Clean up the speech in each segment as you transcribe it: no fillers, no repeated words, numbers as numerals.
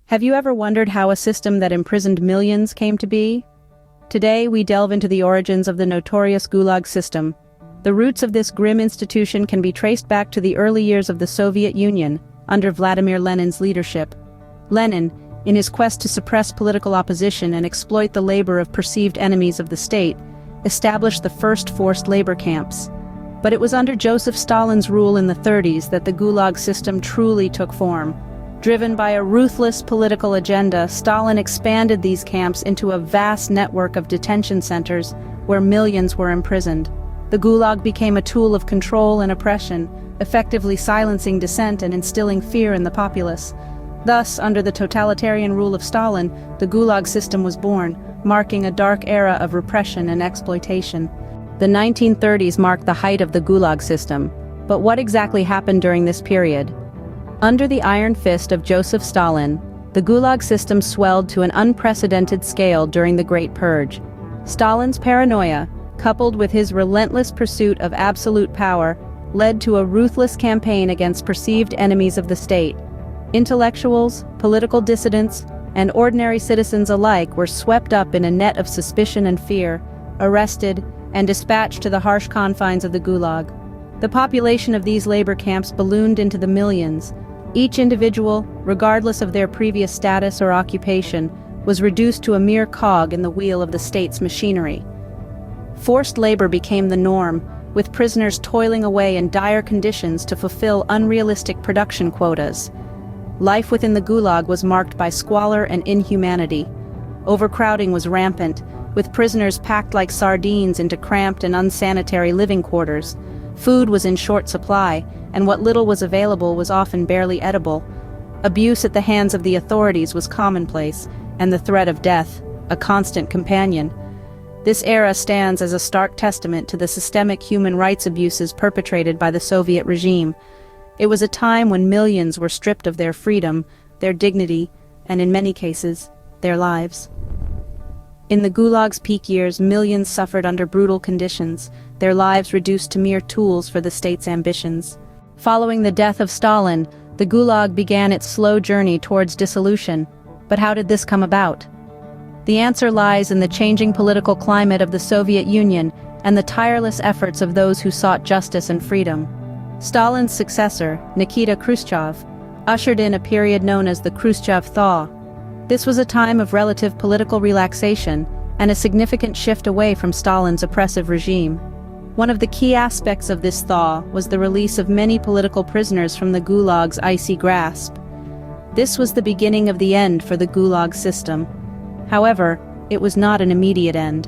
Have you ever wondered how a system that imprisoned millions came to be? Today, we delve into the origins of the notorious Gulag system. The roots of this grim institution can be traced back to the early years of the Soviet Union, under Vladimir Lenin's leadership. Lenin, in his quest to suppress political opposition and exploit the labor of perceived enemies of the state, established the first forced labor camps. But it was under Joseph Stalin's rule in the 30s that the Gulag system truly took form. Driven by a ruthless political agenda, Stalin expanded these camps into a vast network of detention centers where millions were imprisoned. The Gulag became a tool of control and oppression, effectively silencing dissent and instilling fear in the populace. Thus, under the totalitarian rule of Stalin, the Gulag system was born, marking a dark era of repression and exploitation. The 1930s marked the height of the Gulag system. But what exactly happened during this period? Under the iron fist of Joseph Stalin, the Gulag system swelled to an unprecedented scale during the Great Purge. Stalin's paranoia, coupled with his relentless pursuit of absolute power, led to a ruthless campaign against perceived enemies of the state. Intellectuals, political dissidents, and ordinary citizens alike were swept up in a net of suspicion and fear, arrested, and dispatched to the harsh confines of the Gulag. The population of these labor camps ballooned into the millions. Each individual, regardless of their previous status or occupation, was reduced to a mere cog in the wheel of the state's machinery. Forced labor became the norm, with prisoners toiling away in dire conditions to fulfill unrealistic production quotas. Life within the Gulag was marked by squalor and inhumanity. Overcrowding was rampant, with prisoners packed like sardines into cramped and unsanitary living quarters. Food was in short supply, and what little was available was often barely edible. Abuse at the hands of the authorities was commonplace, and the threat of death, a constant companion. This era stands as a stark testament to the systemic human rights abuses perpetrated by the Soviet regime. It was a time when millions were stripped of their freedom, their dignity, and in many cases, their lives. In the Gulag's peak years, millions suffered under brutal conditions, their lives reduced to mere tools for the state's ambitions. Following the death of Stalin, the Gulag began its slow journey towards dissolution. But how did this come about? The answer lies in the changing political climate of the Soviet Union and the tireless efforts of those who sought justice and freedom. Stalin's successor, Nikita Khrushchev, ushered in a period known as the Khrushchev Thaw. This was a time of relative political relaxation and a significant shift away from Stalin's oppressive regime. One of the key aspects of this thaw was the release of many political prisoners from the Gulag's icy grasp. This was the beginning of the end for the Gulag system. However, it was not an immediate end.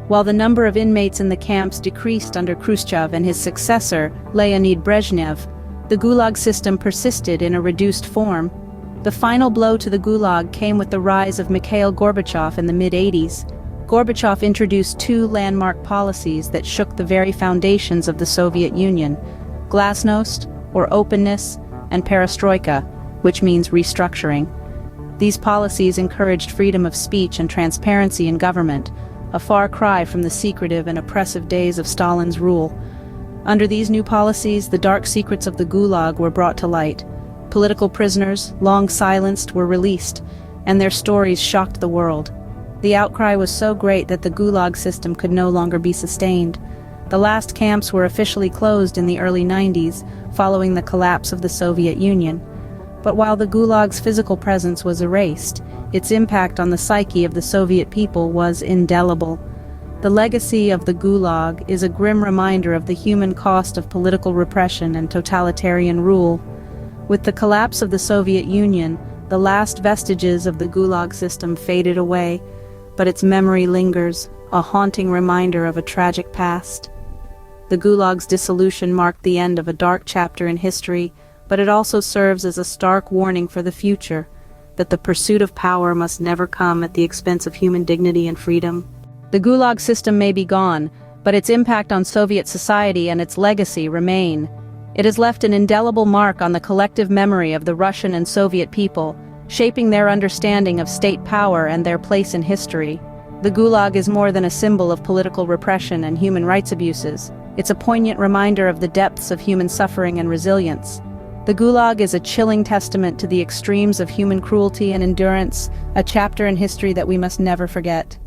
While the number of inmates in the camps decreased under Khrushchev and his successor, Leonid Brezhnev, the Gulag system persisted in a reduced form. The final blow to the Gulag came with the rise of Mikhail Gorbachev in the mid-80s. Gorbachev introduced two landmark policies that shook the very foundations of the Soviet Union: glasnost, or openness, and perestroika, which means restructuring. These policies encouraged freedom of speech and transparency in government, a far cry from the secretive and oppressive days of Stalin's rule. Under these new policies, the dark secrets of the Gulag were brought to light. Political prisoners, long silenced, were released, and their stories shocked the world. The outcry was so great that the Gulag system could no longer be sustained. The last camps were officially closed in the early 90s, following the collapse of the Soviet Union. But while the Gulag's physical presence was erased, its impact on the psyche of the Soviet people was indelible. The legacy of the Gulag is a grim reminder of the human cost of political repression and totalitarian rule. With the collapse of the Soviet Union, the last vestiges of the Gulag system faded away, but its memory lingers, a haunting reminder of a tragic past. The Gulag's dissolution marked the end of a dark chapter in history, but it also serves as a stark warning for the future, that the pursuit of power must never come at the expense of human dignity and freedom. The Gulag system may be gone, but its impact on Soviet society and its legacy remain. It has left an indelible mark on the collective memory of the Russian and Soviet people, shaping their understanding of state power and their place in history. The Gulag is more than a symbol of political repression and human rights abuses. It's a poignant reminder of the depths of human suffering and resilience. The Gulag is a chilling testament to the extremes of human cruelty and endurance, a chapter in history that we must never forget.